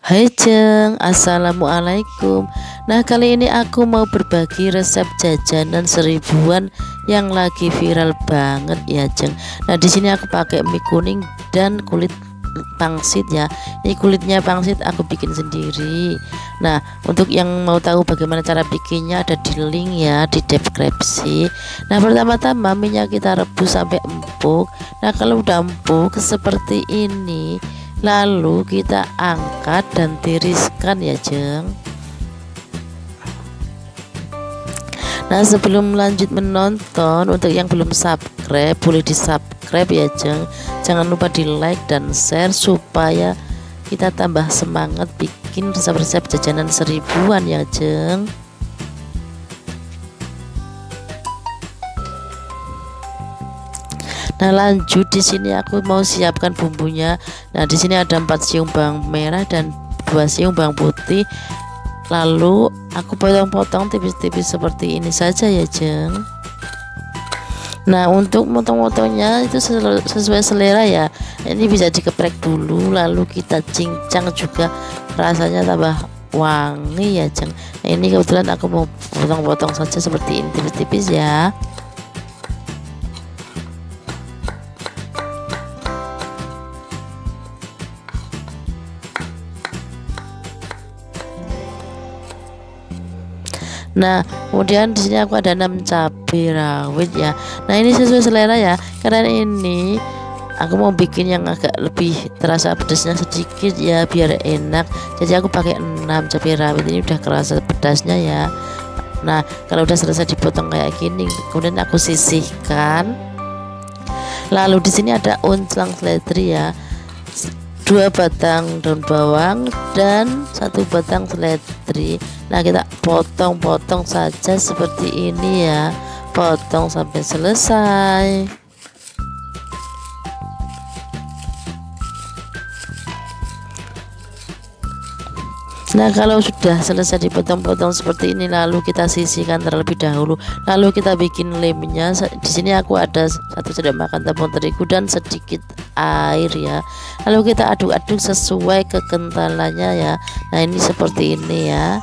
Hai Jeng, Assalamualaikum. Nah, kali ini aku mau berbagi resep jajanan seribuan yang lagi viral banget ya Jeng. Nah, di sini aku pakai mie kuning dan kulit pangsit ya. Ini kulitnya pangsit aku bikin sendiri. Nah, untuk yang mau tahu bagaimana cara bikinnya ada di link ya di deskripsi. Nah, pertama-tama minyak kita rebus sampai empuk. Nah, kalau udah empuk seperti ini, lalu kita angkat dan tiriskan ya Jeng. Nah, sebelum lanjut menonton, untuk yang belum subscribe boleh di subscribe ya Jeng. Jangan lupa di like dan share supaya kita tambah semangat bikin resep-resep jajanan seribuan ya Jeng. Nah, lanjut di sini aku mau siapkan bumbunya. Nah, di sini ada 4 siung bawang merah dan 2 siung bawang putih. Lalu aku potong-potong tipis-tipis seperti ini saja ya Jeng. Nah, untuk motong-motongnya itu sesuai selera ya. Ini bisa dikeprek dulu, lalu kita cincang juga, rasanya tambah wangi ya Jeng. Nah, ini kebetulan aku mau potong-potong saja seperti ini tipis-tipis ya. Nah, kemudian di sini aku ada 6 cabai rawit ya. Nah, ini sesuai selera ya. Karena ini aku mau bikin yang agak lebih terasa pedasnya sedikit ya biar enak. Jadi aku pakai 6 cabai rawit, ini udah kerasa pedasnya ya. Nah, kalau udah selesai dipotong kayak gini, kemudian aku sisihkan. Lalu di sini ada unclang seledri ya. 2 batang daun bawang dan 1 batang seledri. Nah, kita potong-potong saja seperti ini ya, potong sampai selesai. Nah, kalau sudah selesai dipotong-potong seperti ini, lalu kita sisihkan terlebih dahulu. Lalu kita bikin lemnya. Di sini aku ada 1 sendok makan tepung terigu dan sedikit air ya. Lalu kita aduk-aduk sesuai kekentalannya ya. Nah, ini seperti ini ya.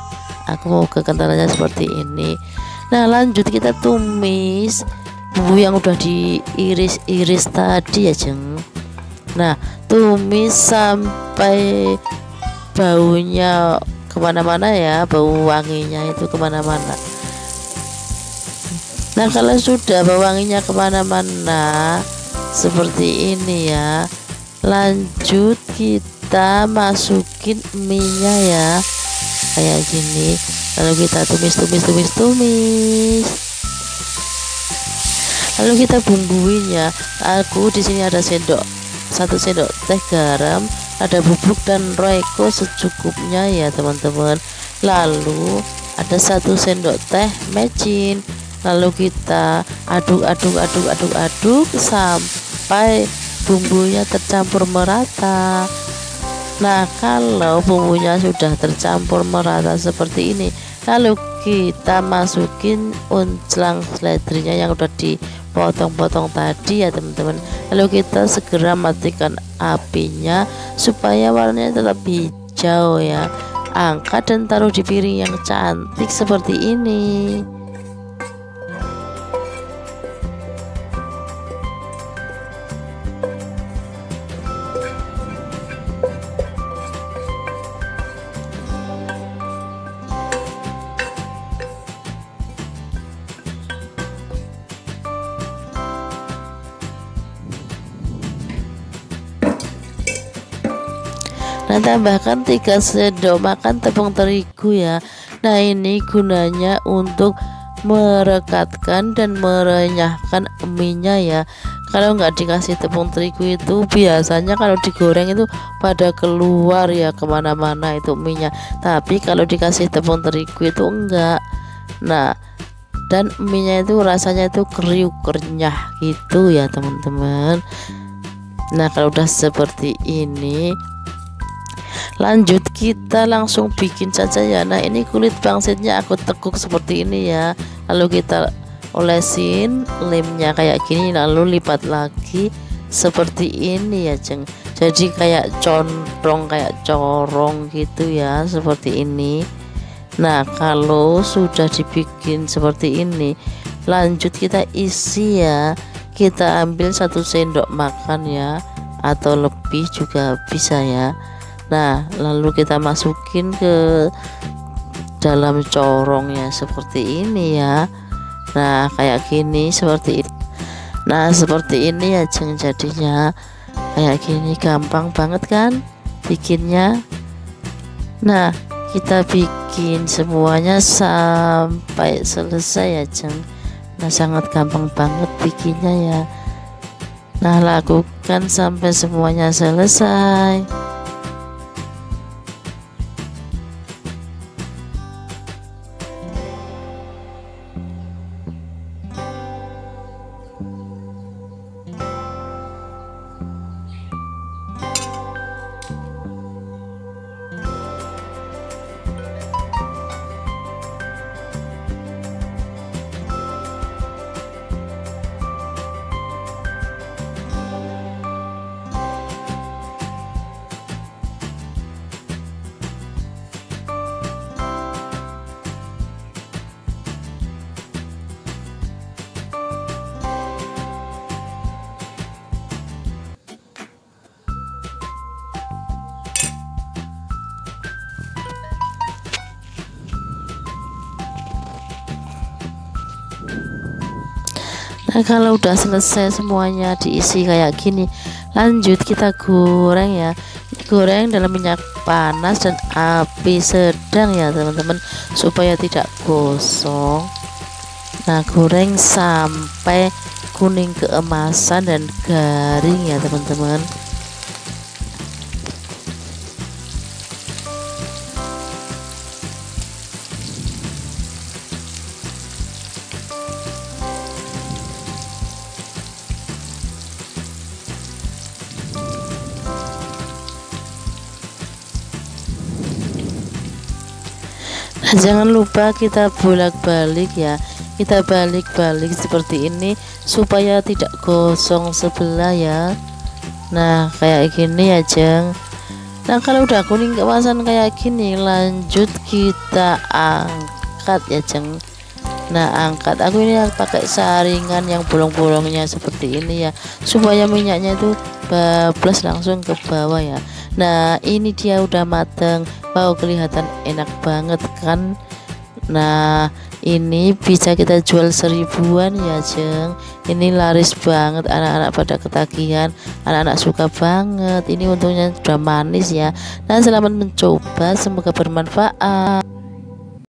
Aku mau kekentalannya seperti ini. Nah, lanjut kita tumis bumbu yang udah diiris-iris tadi ya Jeng. Nah, tumis sampai baunya kemana-mana ya, bau wanginya itu kemana-mana. Nah, kalau sudah bau wanginya kemana-mana seperti ini ya, lanjut kita masukin mie-nya ya kayak gini. Lalu kita tumis. Lalu kita bumbuin ya. Aku di sini ada 1 sendok teh garam, ada bubuk dan royco secukupnya ya teman-teman. Lalu ada 1 sendok teh mecin. Lalu kita aduk sampai bumbunya tercampur merata. Nah, kalau bumbunya sudah tercampur merata seperti ini, lalu kita masukin unclang seledrinya yang udah dipotong-potong tadi ya teman-teman. Lalu kita segera matikan apinya supaya warnanya tetap hijau ya. Angkat dan taruh di piring yang cantik seperti ini. Nah, tambahkan 3 sendok makan tepung terigu ya. Nah, ini gunanya untuk merekatkan dan merenyahkan mie-nya ya. Kalau nggak dikasih tepung terigu itu biasanya kalau digoreng itu pada keluar ya kemana-mana itu mie-nya. Tapi kalau dikasih tepung terigu itu enggak. Nah, dan mie-nya itu rasanya itu kriuk renyah gitu ya teman-teman. Nah, kalau udah seperti ini, lanjut kita langsung bikin saja ya. Nah, ini kulit pangsitnya aku tekuk seperti ini ya. Lalu kita olesin lemnya kayak gini, lalu lipat lagi seperti ini ya Jeng. jadi kayak condong, kayak corong gitu ya, seperti ini. Nah kalau sudah dibikin seperti ini, lanjut kita isi ya. Kita ambil 1 sendok makan ya, atau lebih juga bisa ya. Nah lalu kita masukin ke dalam corongnya seperti ini ya. Nah kayak gini, seperti ini. Nah seperti ini ya Jeng, jadinya kayak gini, gampang banget kan bikinnya. Nah kita bikin semuanya sampai selesai ya Jeng. Nah sangat gampang banget bikinnya ya. Nah lakukan sampai semuanya selesai. Nah kalau udah selesai semuanya diisi kayak gini, lanjut kita goreng ya. Goreng dalam minyak panas dan api sedang ya teman-teman, supaya tidak gosong. Nah goreng sampai kuning keemasan dan garing ya teman-teman. Nah, jangan lupa kita bolak-balik ya, kita balik-balik seperti ini supaya tidak gosong sebelah ya. Nah kayak gini ya Jeng. Nah kalau udah kuning keemasan kayak gini, lanjut kita angkat ya Jeng. Nah angkat, aku ini pakai saringan yang bolong-bolongnya seperti ini ya, supaya minyaknya itu bablas langsung ke bawah ya. Nah ini dia udah mateng, wow kelihatan enak banget kan. Nah ini bisa kita jual 1000-an ya Jeng. Ini laris banget, anak-anak pada ketagihan, anak-anak suka banget. Ini untungnya sudah manis ya. Nah selamat mencoba, semoga bermanfaat.